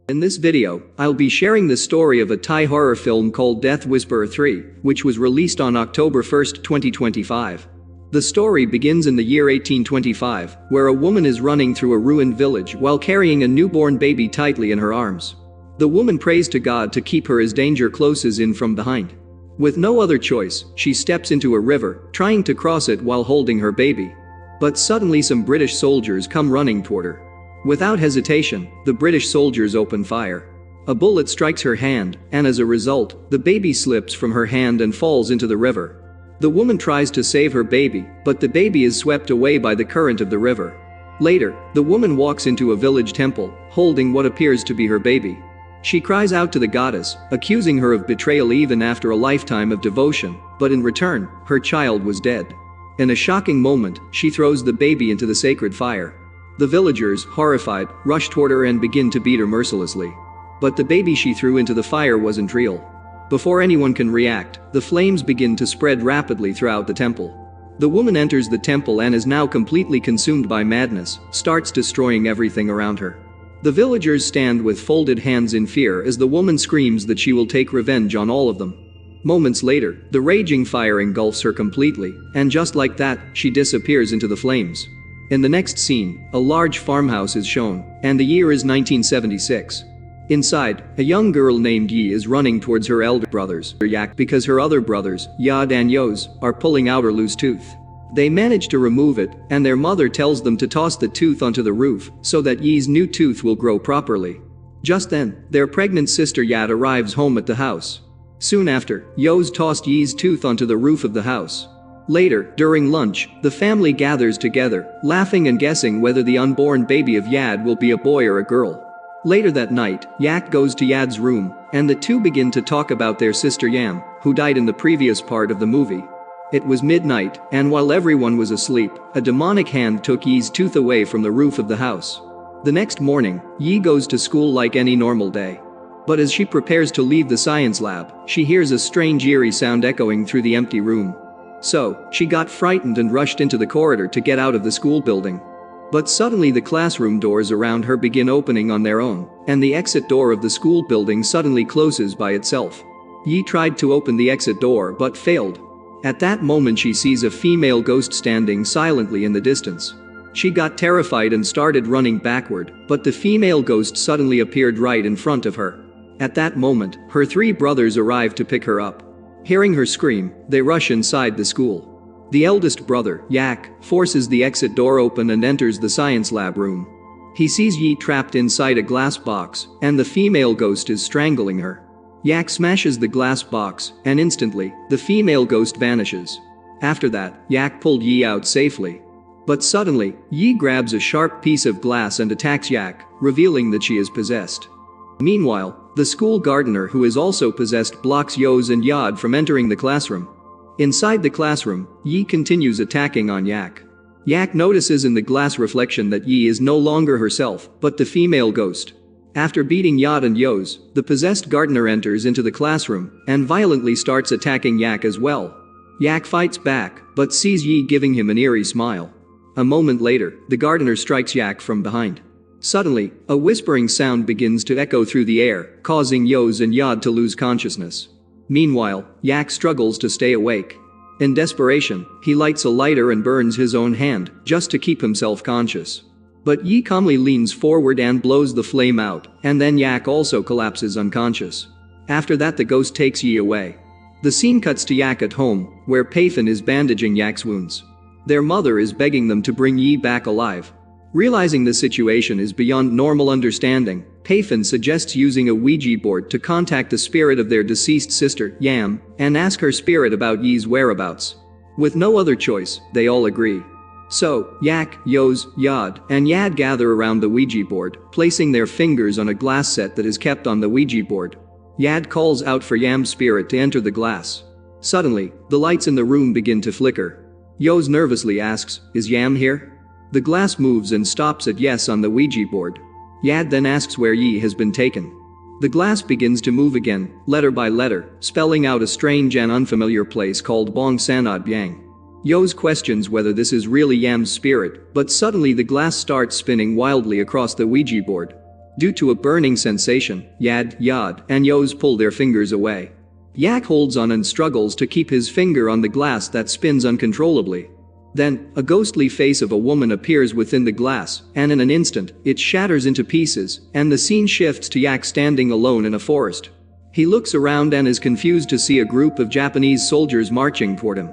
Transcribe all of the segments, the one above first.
In this video, I'll be sharing the story of a Thai horror film called Death Whisperer 3, which was released on October 1, 2025. The story begins in the year 1825, where a woman is running through a ruined village while carrying a newborn baby tightly in her arms. The woman prays to God to keep her as danger closes in from behind. With no other choice, she steps into a river, trying to cross it while holding her baby. But suddenly some British soldiers come running toward her. Without hesitation, the British soldiers open fire. A bullet strikes her hand, and as a result, the baby slips from her hand and falls into the river. The woman tries to save her baby, but the baby is swept away by the current of the river. Later, the woman walks into a village temple, holding what appears to be her baby. She cries out to the goddess, accusing her of betrayal even after a lifetime of devotion, but in return, her child was dead. In a shocking moment, she throws the baby into the sacred fire. The villagers, horrified, rush toward her and begin to beat her mercilessly. But the baby she threw into the fire wasn't real. Before anyone can react, the flames begin to spread rapidly throughout the temple. The woman enters the temple and is now completely consumed by madness, starts destroying everything around her. The villagers stand with folded hands in fear as the woman screams that she will take revenge on all of them. Moments later, the raging fire engulfs her completely, and just like that, she disappears into the flames. In the next scene, a large farmhouse is shown, and the year is 1976. Inside, a young girl named Yi is running towards her elder brothers, Yak, because her other brothers, Yad and Yoz, are pulling out her loose tooth. They manage to remove it, and their mother tells them to toss the tooth onto the roof so that Yi's new tooth will grow properly. Just then, their pregnant sister Yad arrives home at the house. Soon after, Yoz tossed Yi's tooth onto the roof of the house. Later, during lunch, the family gathers together, laughing and guessing whether the unborn baby of Yad will be a boy or a girl. Later that night, Yak goes to Yad's room, and the two begin to talk about their sister Yam, who died in the previous part of the movie. It was midnight, and while everyone was asleep, a demonic hand took Yi's tooth away from the roof of the house. The next morning, Yi goes to school like any normal day. But as she prepares to leave the science lab, she hears a strange eerie sound echoing through the empty room. So, she got frightened and rushed into the corridor to get out of the school building. But suddenly the classroom doors around her begin opening on their own, and the exit door of the school building suddenly closes by itself. Yi tried to open the exit door but failed. At that moment she sees a female ghost standing silently in the distance. She got terrified and started running backward, but the female ghost suddenly appeared right in front of her. At that moment, her three brothers arrive to pick her up. Hearing her scream, they rush inside the school. The eldest brother, Yak, forces the exit door open and enters the science lab room. He sees Yi trapped inside a glass box, and the female ghost is strangling her. Yak smashes the glass box, and instantly, the female ghost vanishes. After that, Yak pulled Yi out safely. But suddenly, Yi grabs a sharp piece of glass and attacks Yak, revealing that she is possessed. Meanwhile, the school gardener who is also possessed blocks Yoz and Yad from entering the classroom. Inside the classroom, Yi continues attacking on Yak. Yak notices in the glass reflection that Yi is no longer herself, but the female ghost. After beating Yad and Yoz, the possessed gardener enters into the classroom and violently starts attacking Yak as well. Yak fights back, but sees Yi giving him an eerie smile. A moment later, the gardener strikes Yak from behind. Suddenly, a whispering sound begins to echo through the air, causing Yoz and Yad to lose consciousness. Meanwhile, Yak struggles to stay awake. In desperation, he lights a lighter and burns his own hand, just to keep himself conscious. But Yi calmly leans forward and blows the flame out, and then Yak also collapses unconscious. After that the ghost takes Yi away. The scene cuts to Yak at home, where Payfin is bandaging Yak's wounds. Their mother is begging them to bring Yi back alive. Realizing the situation is beyond normal understanding, Payfin suggests using a Ouija board to contact the spirit of their deceased sister, Yam, and ask her spirit about Yi's whereabouts. With no other choice, they all agree. So, Yak, Yoz, Yad, and Yad gather around the Ouija board, placing their fingers on a glass set that is kept on the Ouija board. Yad calls out for Yam's spirit to enter the glass. Suddenly, the lights in the room begin to flicker. Yoz nervously asks, "Is Yam here?" The glass moves and stops at yes on the Ouija board. Yad then asks where Yi has been taken. The glass begins to move again, letter by letter, spelling out a strange and unfamiliar place called Bong Sanad Byang. Yoz questions whether this is really Yam's spirit, but suddenly the glass starts spinning wildly across the Ouija board. Due to a burning sensation, Yad and Yoz pull their fingers away. Yak holds on and struggles to keep his finger on the glass that spins uncontrollably. Then, a ghostly face of a woman appears within the glass, and in an instant, it shatters into pieces, and the scene shifts to Yak standing alone in a forest. He looks around and is confused to see a group of Japanese soldiers marching toward him.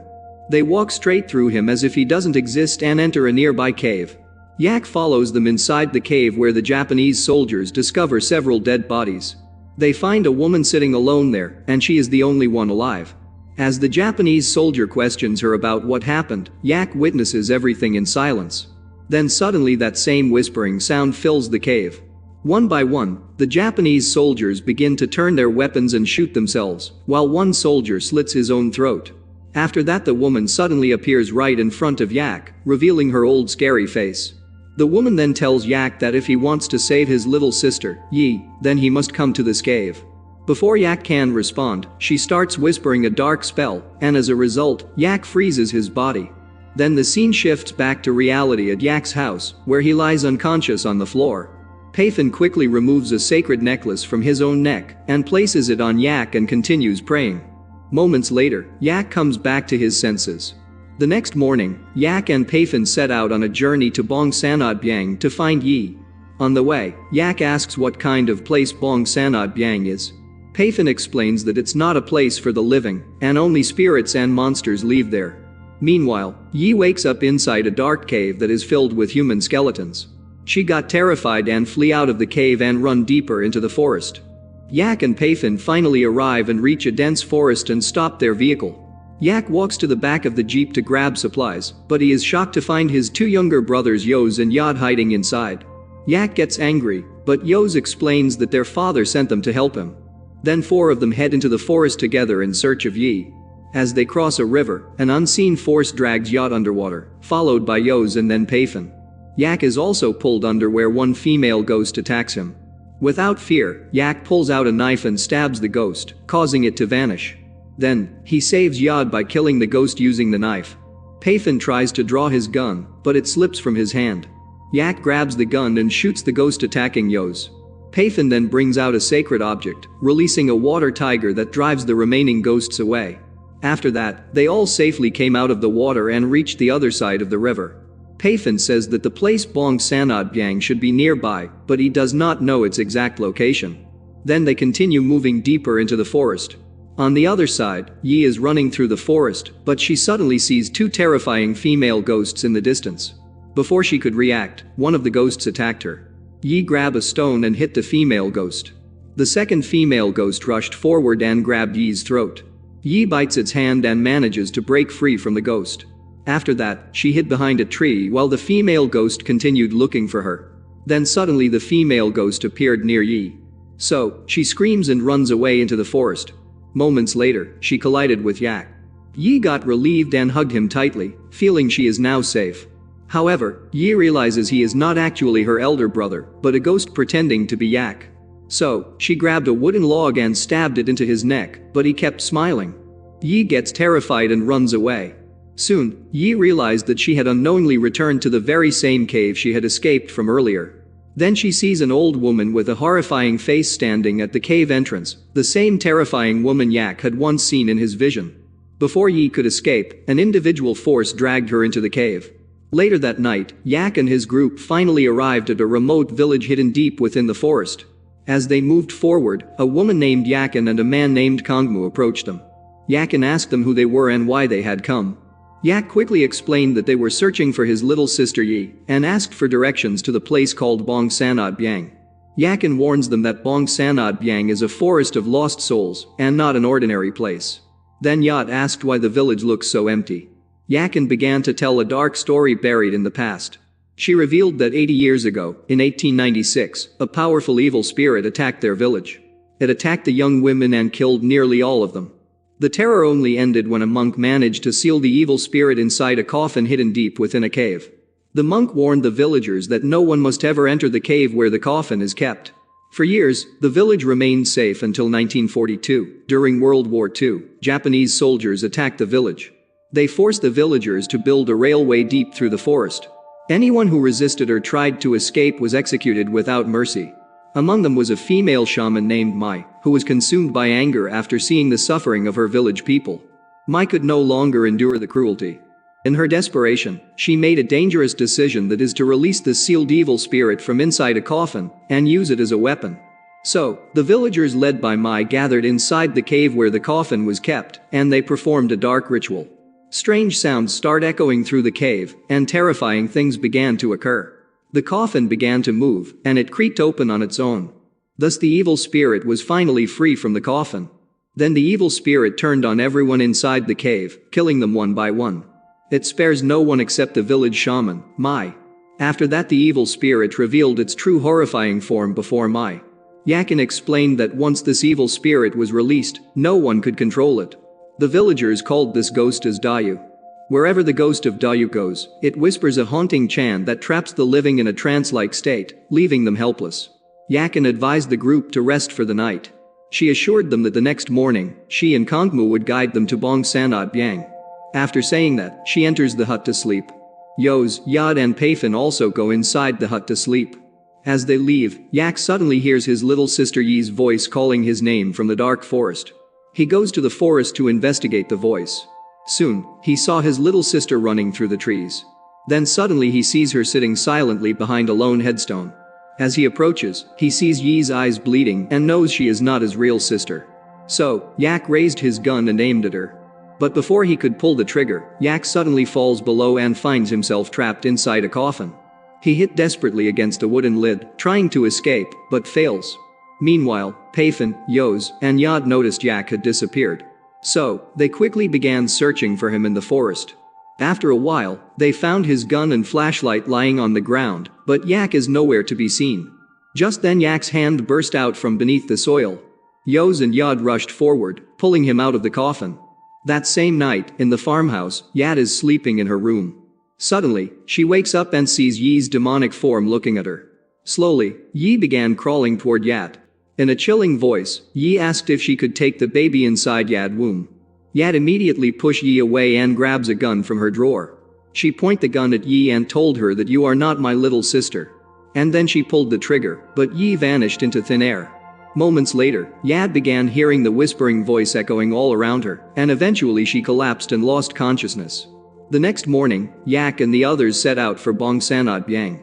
They walk straight through him as if he doesn't exist and enter a nearby cave. Yak follows them inside the cave where the Japanese soldiers discover several dead bodies. They find a woman sitting alone there, and she is the only one alive. As the Japanese soldier questions her about what happened, Yak witnesses everything in silence. Then suddenly that same whispering sound fills the cave. One by one, the Japanese soldiers begin to turn their weapons and shoot themselves, while one soldier slits his own throat. After that, the woman suddenly appears right in front of Yak, revealing her old scary face. The woman then tells Yak that if he wants to save his little sister, Yi, then he must come to this cave. Before Yak can respond, she starts whispering a dark spell, and as a result, Yak freezes his body. Then the scene shifts back to reality at Yak's house, where he lies unconscious on the floor. Pathan quickly removes a sacred necklace from his own neck and places it on Yak and continues praying. Moments later, Yak comes back to his senses. The next morning, Yak and Pathan set out on a journey to Bong Sanat Byang to find Yi. On the way, Yak asks what kind of place Bong Sanat Byang is. Pathan explains that it's not a place for the living, and only spirits and monsters live there. Meanwhile, Yi wakes up inside a dark cave that is filled with human skeletons. She got terrified and flee out of the cave and run deeper into the forest. Yak and Pathan finally arrive and reach a dense forest and stop their vehicle. Yak walks to the back of the jeep to grab supplies, but he is shocked to find his two younger brothers Yoz and Yad hiding inside. Yak gets angry, but Yoz explains that their father sent them to help him. Then four of them head into the forest together in search of Yi. As they cross a river, an unseen force drags Yad underwater, followed by Yoz and then Pathan. Yak is also pulled under where one female ghost attacks him. Without fear, Yak pulls out a knife and stabs the ghost, causing it to vanish. Then, he saves Yad by killing the ghost using the knife. Pathan tries to draw his gun, but it slips from his hand. Yak grabs the gun and shoots the ghost attacking Yoz. Pathan then brings out a sacred object, releasing a water tiger that drives the remaining ghosts away. After that, they all safely came out of the water and reached the other side of the river. Pathan says that the place Bong Sanat Byang should be nearby, but he does not know its exact location. Then they continue moving deeper into the forest. On the other side, Yi is running through the forest, but she suddenly sees two terrifying female ghosts in the distance. Before she could react, one of the ghosts attacked her. Yi grabbed a stone and hit the female ghost. The second female ghost rushed forward and grabbed Yi's throat. Yi bites its hand and manages to break free from the ghost. After that, she hid behind a tree while the female ghost continued looking for her. Then suddenly the female ghost appeared near Yi. So, she screams and runs away into the forest. Moments later, she collided with Yak. Yi got relieved and hugged him tightly, feeling she is now safe. However, Yi realizes he is not actually her elder brother, but a ghost pretending to be Yak. So, she grabbed a wooden log and stabbed it into his neck, but he kept smiling. Yi gets terrified and runs away. Soon, Yi realized that she had unknowingly returned to the very same cave she had escaped from earlier. Then she sees an old woman with a horrifying face standing at the cave entrance, the same terrifying woman Yak had once seen in his vision. Before Yi could escape, an individual force dragged her into the cave. Later that night, Yak and his group finally arrived at a remote village hidden deep within the forest. As they moved forward, a woman named Yakin and a man named Kongmu approached them. Yakin asked them who they were and why they had come. Yak quickly explained that they were searching for his little sister Yi, and asked for directions to the place called Bong Sanat Byang. Yakin warns them that Bong Sanat Byang is a forest of lost souls, and not an ordinary place. Then Yat asked why the village looks so empty. Yakin began to tell a dark story buried in the past. She revealed that 80 years ago, in 1896, a powerful evil spirit attacked their village. It attacked the young women and killed nearly all of them. The terror only ended when a monk managed to seal the evil spirit inside a coffin hidden deep within a cave. The monk warned the villagers that no one must ever enter the cave where the coffin is kept. For years, the village remained safe until 1942. During World War II, Japanese soldiers attacked the village. They forced the villagers to build a railway deep through the forest. Anyone who resisted or tried to escape was executed without mercy. Among them was a female shaman named Mai, who was consumed by anger after seeing the suffering of her village people. Mai could no longer endure the cruelty. In her desperation, she made a dangerous decision, that is to release the sealed evil spirit from inside a coffin and use it as a weapon. So, the villagers led by Mai gathered inside the cave where the coffin was kept, and they performed a dark ritual. Strange sounds start echoing through the cave, and terrifying things began to occur. The coffin began to move, and it creaked open on its own. Thus the evil spirit was finally free from the coffin. Then the evil spirit turned on everyone inside the cave, killing them one by one. It spares no one except the village shaman, Mai. After that, the evil spirit revealed its true horrifying form before Mai. Yakin explained that once this evil spirit was released, no one could control it. The villagers called this ghost as Dayu. Wherever the ghost of Dayu goes, it whispers a haunting chant that traps the living in a trance-like state, leaving them helpless. Yakin advised the group to rest for the night. She assured them that the next morning, she and Kongmu would guide them to Bong Sanat Byang. After saying that, she enters the hut to sleep. Yoz, Yad and Pafin also go inside the hut to sleep. As they leave, Yak suddenly hears his little sister Yi's voice calling his name from the dark forest. He goes to the forest to investigate the voice. Soon, he saw his little sister running through the trees. Then suddenly he sees her sitting silently behind a lone headstone. As he approaches, he sees Yi's eyes bleeding and knows she is not his real sister. So, Yak raised his gun and aimed at her. But before he could pull the trigger, Yak suddenly falls below and finds himself trapped inside a coffin. He hit desperately against a wooden lid, trying to escape, but fails. Meanwhile, Pafin, Yoz, and Yad noticed Yak had disappeared. So, they quickly began searching for him in the forest. After a while, they found his gun and flashlight lying on the ground, but Yak is nowhere to be seen. Just then Yak's hand burst out from beneath the soil. Yoz and Yad rushed forward, pulling him out of the coffin. That same night, in the farmhouse, Yad is sleeping in her room. Suddenly, she wakes up and sees Yi's demonic form looking at her. Slowly, Yi began crawling toward Yad. In a chilling voice, Yi asked if she could take the baby inside Yad's womb. Yad immediately pushed Yi away and grabs a gun from her drawer. She pointed the gun at Yi and told her that you are not my little sister. And then she pulled the trigger, but Yi vanished into thin air. Moments later, Yad began hearing the whispering voice echoing all around her, and eventually she collapsed and lost consciousness. The next morning, Yak and the others set out for Bong Sanat Byang.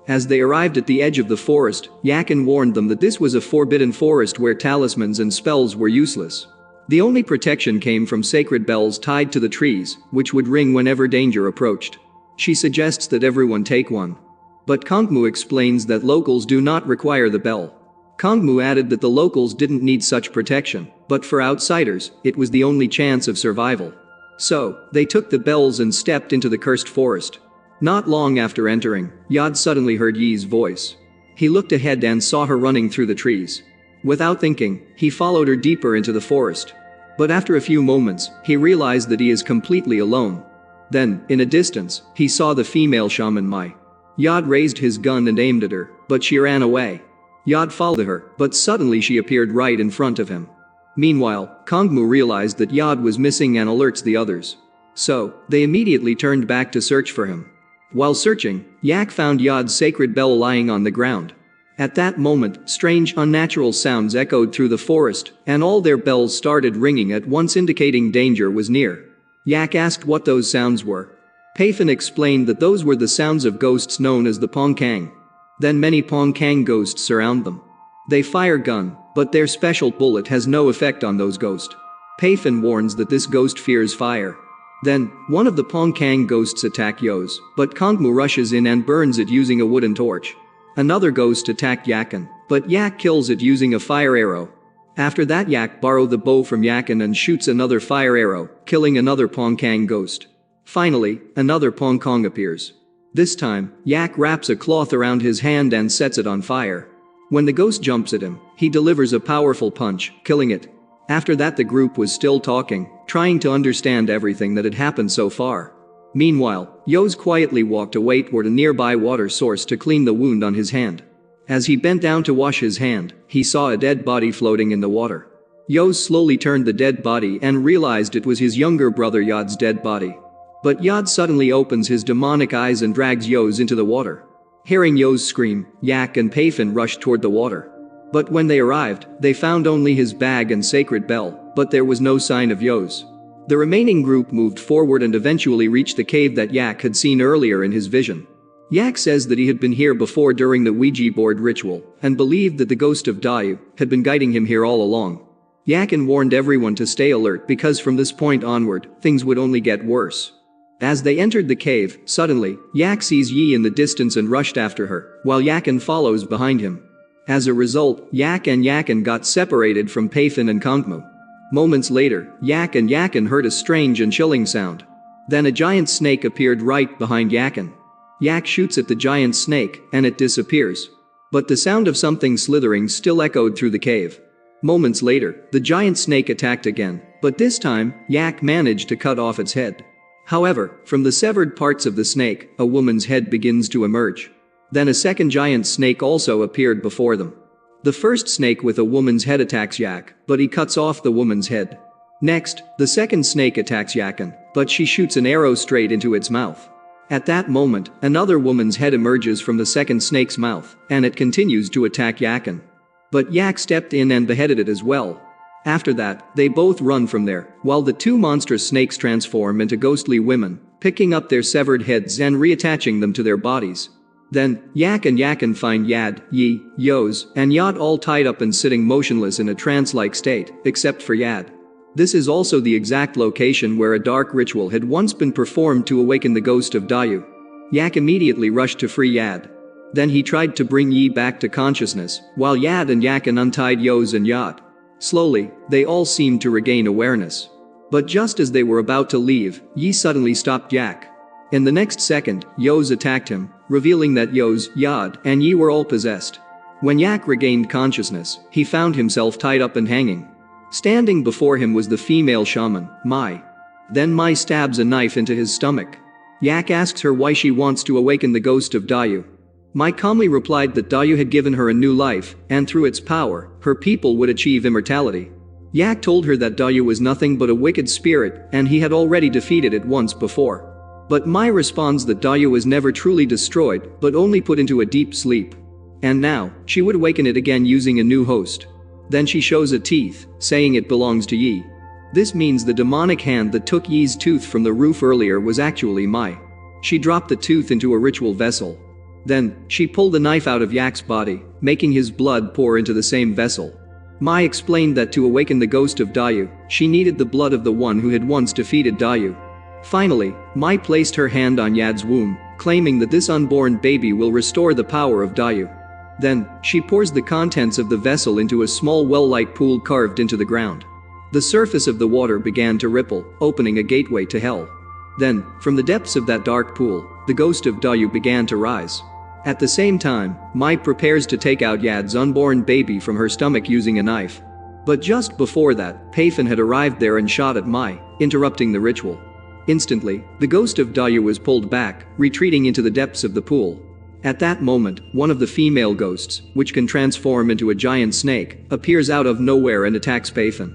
As they arrived at the edge of the forest, Yakin warned them that this was a forbidden forest where talismans and spells were useless. The only protection came from sacred bells tied to the trees, which would ring whenever danger approached. She suggests that everyone take one. But Kongmu explains that locals do not require the bell. Kongmu added that the locals didn't need such protection, but for outsiders, it was the only chance of survival. So, they took the bells and stepped into the cursed forest. Not long after entering, Yad suddenly heard Yi's voice. He looked ahead and saw her running through the trees. Without thinking, he followed her deeper into the forest. But after a few moments, he realized that he is completely alone. Then, in a distance, he saw the female shaman Mai. Yad raised his gun and aimed at her, but she ran away. Yad followed her, but suddenly she appeared right in front of him. Meanwhile, Kongmu realized that Yad was missing and alerts the others. So, they immediately turned back to search for him. While searching, Yak found Yad's sacred bell lying on the ground. At that moment, strange, unnatural sounds echoed through the forest, and all their bells started ringing at once, indicating danger was near. Yak asked what those sounds were. Pafin explained that those were the sounds of ghosts known as the Pongkang. Then many Pongkang ghosts surround them. They fire gun, but their special bullet has no effect on those ghosts. Pafin warns that this ghost fears fire. Then, one of the Pongkang ghosts attack Yoz, but Kongmu rushes in and burns it using a wooden torch. Another ghost attacked Yakin, but Yak kills it using a fire arrow. After that, Yak borrows the bow from Yakin and shoots another fire arrow, killing another Pongkang ghost. Finally, another Pongkang appears. This time, Yak wraps a cloth around his hand and sets it on fire. When the ghost jumps at him, he delivers a powerful punch, killing it. After that, the group was still talking, trying to understand everything that had happened so far. Meanwhile, Yoz quietly walked away toward a nearby water source to clean the wound on his hand. As he bent down to wash his hand, he saw a dead body floating in the water. Yoz slowly turned the dead body and realized it was his younger brother Yad's dead body. But Yad suddenly opens his demonic eyes and drags Yoz into the water. Hearing Yoz scream, Yak and Pafin rushed toward the water. But when they arrived, they found only his bag and sacred bell, but there was no sign of Yo's. The remaining group moved forward and eventually reached the cave that Yak had seen earlier in his vision. Yak says that he had been here before during the Ouija board ritual and believed that the ghost of Dayu had been guiding him here all along. Yakin warned everyone to stay alert because from this point onward, things would only get worse. As they entered the cave, suddenly, Yak sees Yi in the distance and rushed after her, while Yakin follows behind him. As a result, Yak and Yakin got separated from Payfin and Kongmu. Moments later, Yak and Yakin heard a strange and chilling sound. Then a giant snake appeared right behind Yakin. Yak shoots at the giant snake, and it disappears. But the sound of something slithering still echoed through the cave. Moments later, the giant snake attacked again, but this time, Yak managed to cut off its head. However, from the severed parts of the snake, a woman's head begins to emerge. Then a second giant snake also appeared before them. The first snake with a woman's head attacks Yak, but he cuts off the woman's head. Next, the second snake attacks Yakin, but she shoots an arrow straight into its mouth. At that moment, another woman's head emerges from the second snake's mouth, and it continues to attack Yakin. But Yak stepped in and beheaded it as well. After that, they both run from there, while the two monstrous snakes transform into ghostly women, picking up their severed heads and reattaching them to their bodies. Then, Yak and Yakin find Yad, Yi, Yoz, and Yad all tied up and sitting motionless in a trance-like state, except for Yad. This is also the exact location where a dark ritual had once been performed to awaken the ghost of Dayu. Yak immediately rushed to free Yad. Then he tried to bring Yi back to consciousness, while Yad and Yakin untied Yoz and Yad. Slowly, they all seemed to regain awareness. But just as they were about to leave, Yi suddenly stopped Yak. In the next second, Yoz attacked him, revealing that Yoz, Yad, and Yi were all possessed. When Yak regained consciousness, he found himself tied up and hanging. Standing before him was the female shaman, Mai. Then Mai stabs a knife into his stomach. Yak asks her why she wants to awaken the ghost of Dayu. Mai calmly replied that Dayu had given her a new life, and through its power, her people would achieve immortality. Yak told her that Dayu was nothing but a wicked spirit, and he had already defeated it once before. But Mai responds that Dayu was never truly destroyed, but only put into a deep sleep. And now, she would awaken it again using a new host. Then she shows a teeth, saying it belongs to Yi. This means the demonic hand that took Yi's tooth from the roof earlier was actually Mai. She dropped the tooth into a ritual vessel. Then, she pulled the knife out of Yak's body, making his blood pour into the same vessel. Mai explained that to awaken the ghost of Dayu, she needed the blood of the one who had once defeated Dayu. Finally, Mai placed her hand on Yad's womb, claiming that this unborn baby will restore the power of Dayu. Then, she pours the contents of the vessel into a small well-like pool carved into the ground. The surface of the water began to ripple, opening a gateway to hell. Then, from the depths of that dark pool, the ghost of Dayu began to rise. At the same time, Mai prepares to take out Yad's unborn baby from her stomach using a knife. But just before that, Payfin had arrived there and shot at Mai, interrupting the ritual. Instantly, the ghost of Dayu was pulled back, retreating into the depths of the pool. At that moment, one of the female ghosts, which can transform into a giant snake, appears out of nowhere and attacks Payfin.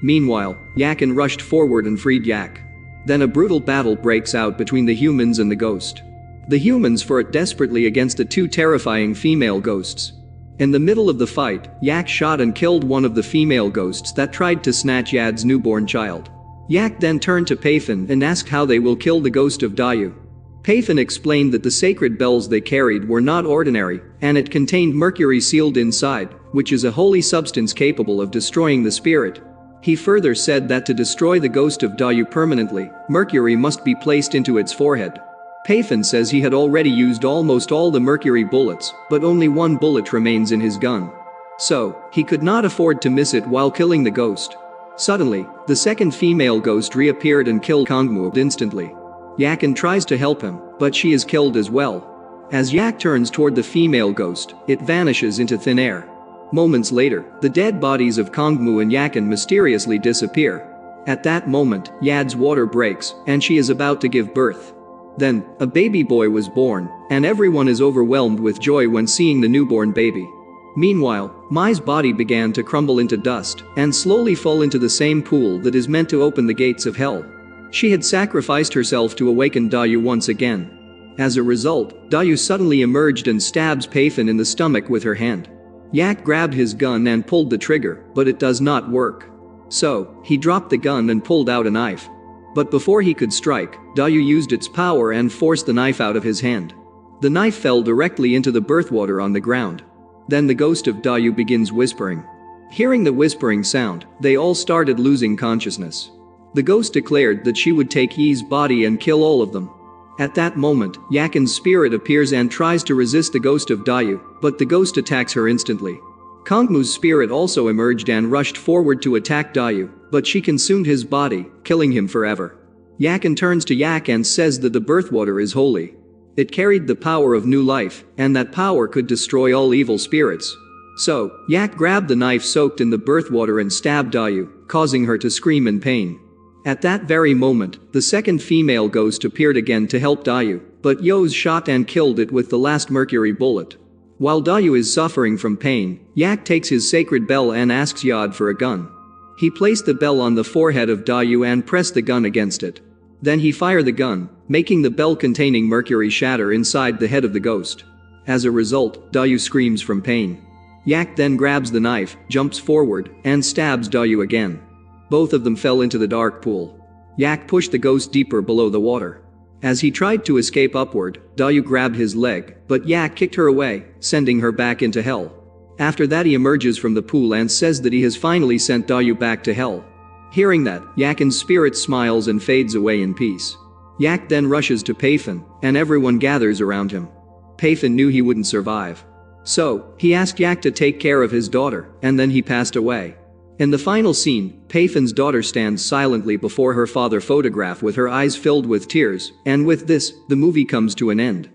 Meanwhile, Yakin rushed forward and freed Yak. Then a brutal battle breaks out between the humans and the ghost. The humans fought desperately against the two terrifying female ghosts. In the middle of the fight, Yak shot and killed one of the female ghosts that tried to snatch Yad's newborn child. Yak then turned to Payfin and asked how they will kill the ghost of Dayu. Payfin explained that the sacred bells they carried were not ordinary, and it contained mercury sealed inside, which is a holy substance capable of destroying the spirit. He further said that to destroy the ghost of Dayu permanently, mercury must be placed into its forehead. Payfin says he had already used almost all the mercury bullets, but only one bullet remains in his gun. So, he could not afford to miss it while killing the ghost. Suddenly, the second female ghost reappeared and killed Kongmu instantly. Yakin tries to help him, but she is killed as well. As Yak turns toward the female ghost, it vanishes into thin air. Moments later, the dead bodies of Kongmu and Yakin mysteriously disappear. At that moment, Yad's water breaks, and she is about to give birth. Then, a baby boy was born, and everyone is overwhelmed with joy when seeing the newborn baby. Meanwhile, Mai's body began to crumble into dust and slowly fall into the same pool that is meant to open the gates of hell. She had sacrificed herself to awaken Dayu once again. As a result, Dayu suddenly emerged and stabs Payfin in the stomach with her hand. Yak grabbed his gun and pulled the trigger, but it does not work. So, he dropped the gun and pulled out a knife. But before he could strike, Dayu used its power and forced the knife out of his hand. The knife fell directly into the birthwater on the ground. Then the ghost of Dayu begins whispering. Hearing the whispering sound, they all started losing consciousness. The ghost declared that she would take Yi's body and kill all of them. At that moment, Yakin's spirit appears and tries to resist the ghost of Dayu, but the ghost attacks her instantly. Kongmu's spirit also emerged and rushed forward to attack Dayu, but she consumed his body, killing him forever. Yakin turns to Yak and says that the birthwater is holy. It carried the power of new life, and that power could destroy all evil spirits. So, Yak grabbed the knife soaked in the birthwater and stabbed Dayu, causing her to scream in pain. At that very moment, the second female ghost appeared again to help Dayu, but Yo's shot and killed it with the last mercury bullet. While Dayu is suffering from pain, Yak takes his sacred bell and asks Yod for a gun. He placed the bell on the forehead of Dayu and pressed the gun against it. Then he fired the gun, making the bell containing mercury shatter inside the head of the ghost. As a result, Dayu screams from pain. Yak then grabs the knife, jumps forward, and stabs Dayu again. Both of them fell into the dark pool. Yak pushed the ghost deeper below the water. As he tried to escape upward, Dayu grabbed his leg, but Yak kicked her away, sending her back into hell. After that he emerges from the pool and says that he has finally sent Dayu back to hell. Hearing that, Yakin's spirit smiles and fades away in peace. Yak then rushes to Payfin, and everyone gathers around him. Payfin knew he wouldn't survive. So, he asked Yak to take care of his daughter, and then he passed away. In the final scene, Payfin's daughter stands silently before her father photograph with her eyes filled with tears, and with this, the movie comes to an end.